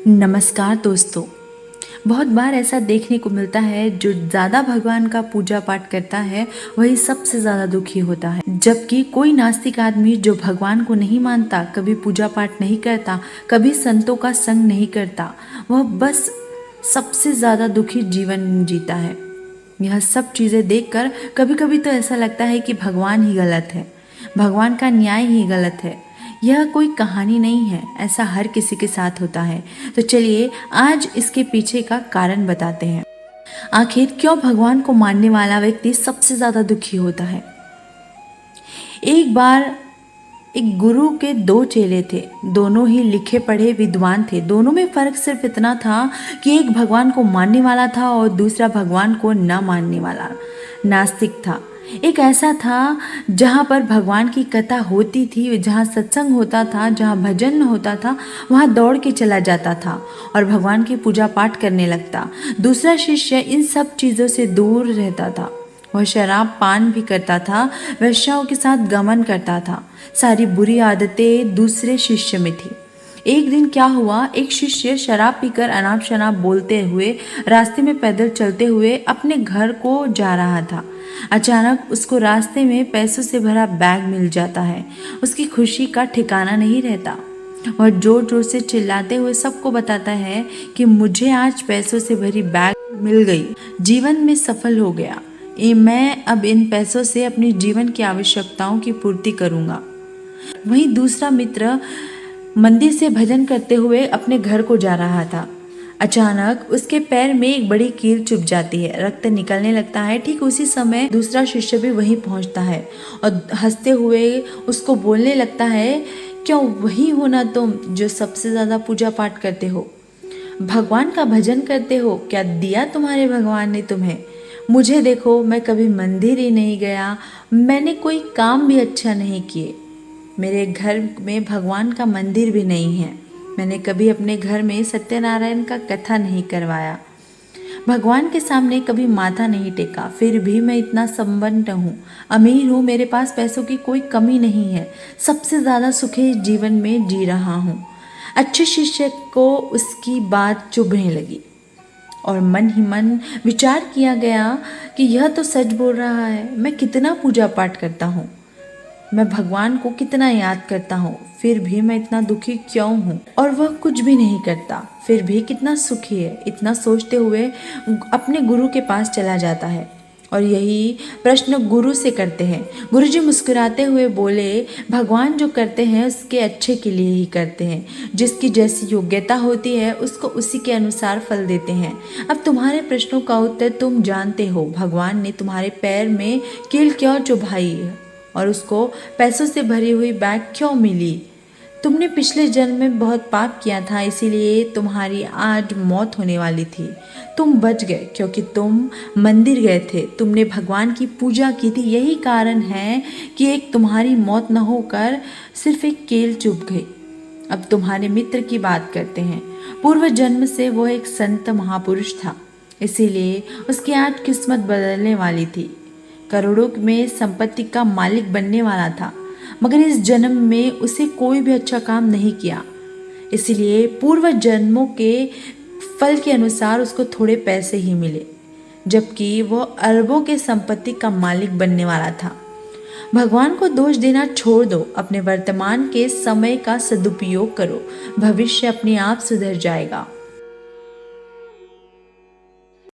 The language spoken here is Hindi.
नमस्कार दोस्तों। बहुत बार ऐसा देखने को मिलता है जो ज़्यादा भगवान का पूजा पाठ करता है वही सबसे ज़्यादा दुखी होता है, जबकि कोई नास्तिक आदमी जो भगवान को नहीं मानता, कभी पूजा पाठ नहीं करता, कभी संतों का संग नहीं करता, वह बस सबसे ज़्यादा दुखी जीवन जीता है। यह सब चीज़ें देखकर कभी कभी तो ऐसा लगता है कि भगवान ही गलत है, भगवान का न्याय ही गलत है। यह कोई कहानी नहीं है, ऐसा हर किसी के साथ होता है। तो चलिए आज इसके पीछे का कारण बताते हैं। आखिर क्यों भगवान को मानने वाला व्यक्ति सबसे ज़्यादा दुखी होता है। एक बार एक गुरु के दो चेले थे, दोनों ही लिखे पढ़े विद्वान थे। दोनों में फ़र्क सिर्फ इतना था कि एक भगवान को मानने वाला था और दूसरा भगवान को न मानने वाला नास्तिक था। एक ऐसा था जहाँ पर भगवान की कथा होती थी, जहाँ सत्संग होता था, जहाँ भजन होता था, वहाँ दौड़ के चला जाता था और भगवान की पूजा पाठ करने लगता। दूसरा शिष्य इन सब चीज़ों से दूर रहता था। वह शराब पान भी करता था, वेश्याओं के साथ गमन करता था। सारी बुरी आदतें दूसरे शिष्य में थी। एक दिन क्या हुआ, एक शिष्य शराब पीकर अनाप शनाप बोलते हुए रास्ते में पैदल चलते हुए अपने घर को जा रहा था। अचानक उसको रास्ते में पैसों से भरा बैग मिल जाता है। उसकी खुशी का ठिकाना नहीं रहता। वह जोर जोर से चिल्लाते हुए सबको बताता है कि मुझे आज पैसों से भरी बैग मिल गई, जीवन में सफल हो गया। मैं अब इन पैसों से अपनी जीवन की आवश्यकताओं की पूर्ति करूंगा। वहीं दूसरा मित्र मंदिर से भजन करते हुए अपने घर को जा रहा था। अचानक उसके पैर में एक बड़ी कील चुभ जाती है, रक्त निकलने लगता है। ठीक उसी समय दूसरा शिष्य भी वहीं पहुंचता है और हंसते हुए उसको बोलने लगता है, क्यों वही हो ना तुम जो सबसे ज़्यादा पूजा पाठ करते हो, भगवान का भजन करते हो। क्या दिया तुम्हारे भगवान ने तुम्हें? मुझे देखो, मैं कभी मंदिर ही नहीं गया, मैंने कोई काम भी अच्छा नहीं किए, मेरे घर में भगवान का मंदिर भी नहीं है, मैंने कभी अपने घर में सत्यनारायण का कथा नहीं करवाया, भगवान के सामने कभी माथा नहीं टेका, फिर भी मैं इतना संपन्न हूँ, अमीर हूँ, मेरे पास पैसों की कोई कमी नहीं है, सबसे ज़्यादा सुखी जीवन में जी रहा हूँ। अच्छे शिष्य को उसकी बात चुभने लगी और मन ही मन विचार किया गया कि यह तो सच बोल रहा है। मैं कितना पूजा पाठ करता हूँ, मैं भगवान को कितना याद करता हूँ, फिर भी मैं इतना दुखी क्यों हूँ। और वह कुछ भी नहीं करता, फिर भी कितना सुखी है। इतना सोचते हुए अपने गुरु के पास चला जाता है और यही प्रश्न गुरु से करते हैं। गुरु जी मुस्कुराते हुए बोले, भगवान जो करते हैं उसके अच्छे के लिए ही करते हैं, जिसकी जैसी योग्यता होती है उसको उसी के अनुसार फल देते हैं। अब तुम्हारे प्रश्नों का उत्तर तुम जानते हो। भगवान ने तुम्हारे पैर में कील क्यों चुभाई है और उसको पैसों से भरी हुई बैग क्यों मिली? तुमने पिछले जन्म में बहुत पाप किया था, इसीलिए तुम्हारी आज मौत होने वाली थी। तुम बच गए क्योंकि तुम मंदिर गए थे, तुमने भगवान की पूजा की थी। यही कारण है कि एक तुम्हारी मौत न होकर सिर्फ एक कील चुभ गई। अब तुम्हारे मित्र की बात करते हैं। पूर्व जन्म से वो एक संत महापुरुष था, इसीलिए उसकी आज किस्मत बदलने वाली थी। करोड़ों में संपत्ति का मालिक बनने वाला था, मगर इस जन्म में उसे कोई भी अच्छा काम नहीं किया, इसलिए पूर्व जन्मों के फल के अनुसार उसको थोड़े पैसे ही मिले, जबकि वह अरबों के संपत्ति का मालिक बनने वाला था। भगवान को दोष देना छोड़ दो, अपने वर्तमान के समय का सदुपयोग करो, भविष्य अपने आप सुधर जाएगा।